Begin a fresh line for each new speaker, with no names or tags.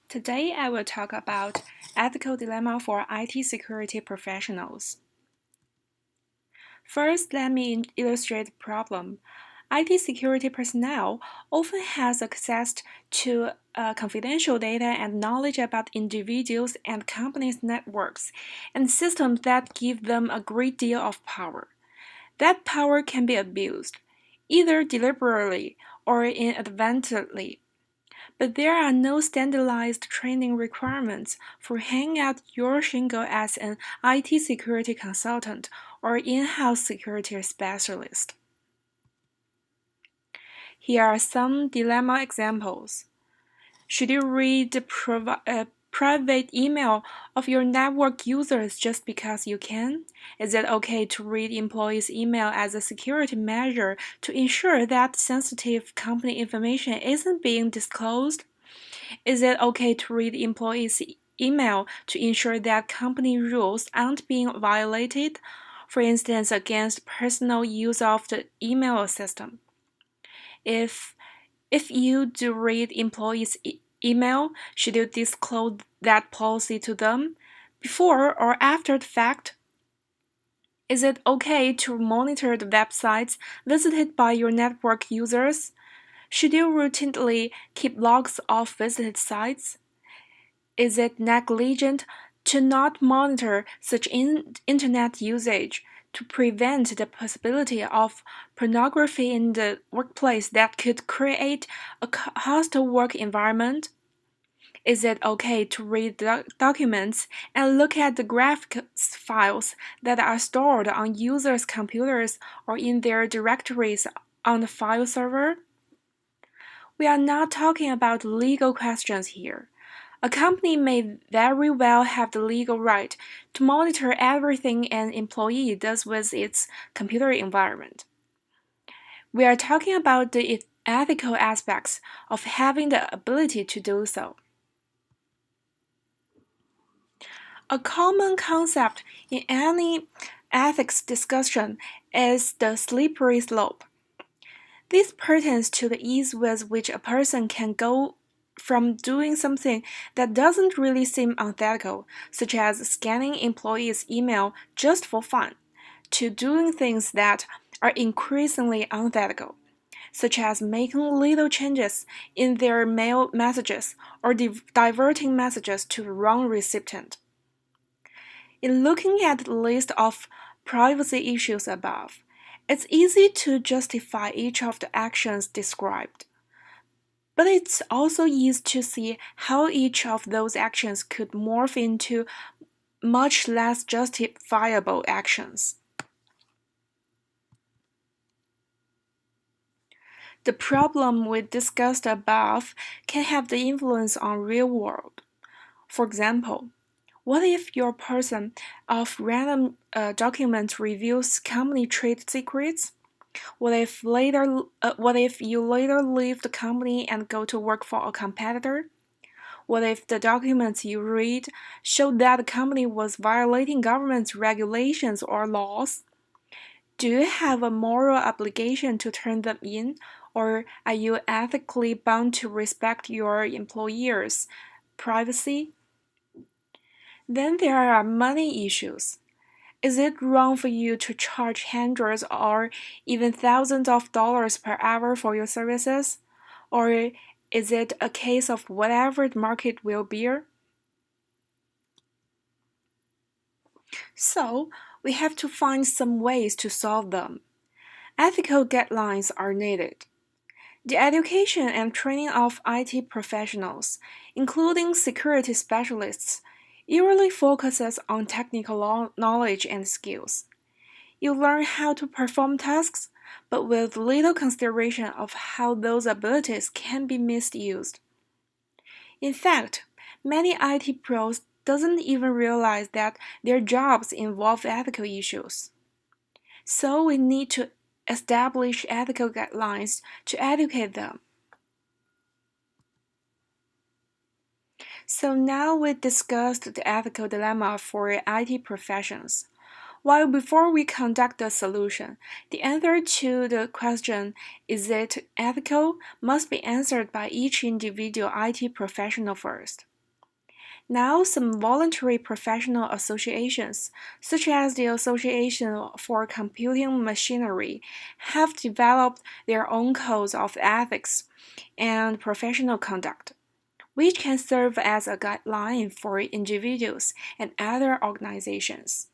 Today I will talk about ethical dilemma for IT security professionals. First, let me illustrate the problem. IT security personnel often has access to confidential data and knowledge about individuals and companies' networks and systems that give them a great deal of power. That power can be abused, either deliberately or inadvertently. But there are no standardized training requirements for hanging out your shingle as an IT security consultant or in-house security specialist. Here are some dilemma examples. Should you read the private email of your network users just because you can? Is it okay to read employees' email as a security measure to ensure that sensitive company information isn't being disclosed? Is it okay to read employees' email to ensure that company rules aren't being violated, for instance, against personal use of the email system? If you do read employees' email, should you disclose that policy to them before or after the fact? Is it okay to monitor the websites visited by your network users? Should you routinely keep logs of visited sites? Is it negligent to not monitor such internet usage to prevent the possibility of pornography in the workplace that could create a hostile work environment? Is it okay to read documents and look at the graphics files that are stored on users' computers or in their directories on the file server? We are not talking about legal questions here. A company may very well have the legal right to monitor everything an employee does with its computer environment. We are talking about the ethical aspects of having the ability to do so. A common concept in any ethics discussion is the slippery slope. This pertains to the ease with which a person can go from doing something that doesn't really seem unethical, such as scanning employees' email just for fun, to doing things that are increasingly unethical, such as making little changes in their mail messages or diverting messages to the wrong recipient. In looking at the list of privacy issues above, it's easy to justify each of the actions described. But it's also easy to see how each of those actions could morph into much less justifiable actions. The problem we discussed above can have the influence on real world. For example, what if your person of random document reviews company trade secrets? What if you later leave the company and go to work for a competitor? What if the documents you read show that the company was violating government regulations or laws? Do you have a moral obligation to turn them in, or are you ethically bound to respect your employer's privacy? Then there are money issues. Is it wrong for you to charge hundreds or even thousands of dollars per hour for your services? Or is it a case of whatever the market will bear? So, we have to find some ways to solve them. Ethical guidelines are needed. The education and training of IT professionals, including security specialists, usually focuses on technical knowledge and skills. You learn how to perform tasks, but with little consideration of how those abilities can be misused. In fact, many IT pros doesn't even realize that their jobs involve ethical issues. So we need to establish ethical guidelines to educate them. So now we discussed the ethical dilemma for IT professions. While before we conduct the solution, the answer to the question, is it ethical, must be answered by each individual IT professional first. Now, some voluntary professional associations, such as the Association for Computing Machinery, have developed their own codes of ethics and professional conduct, which can serve as a guideline for individuals and other organizations.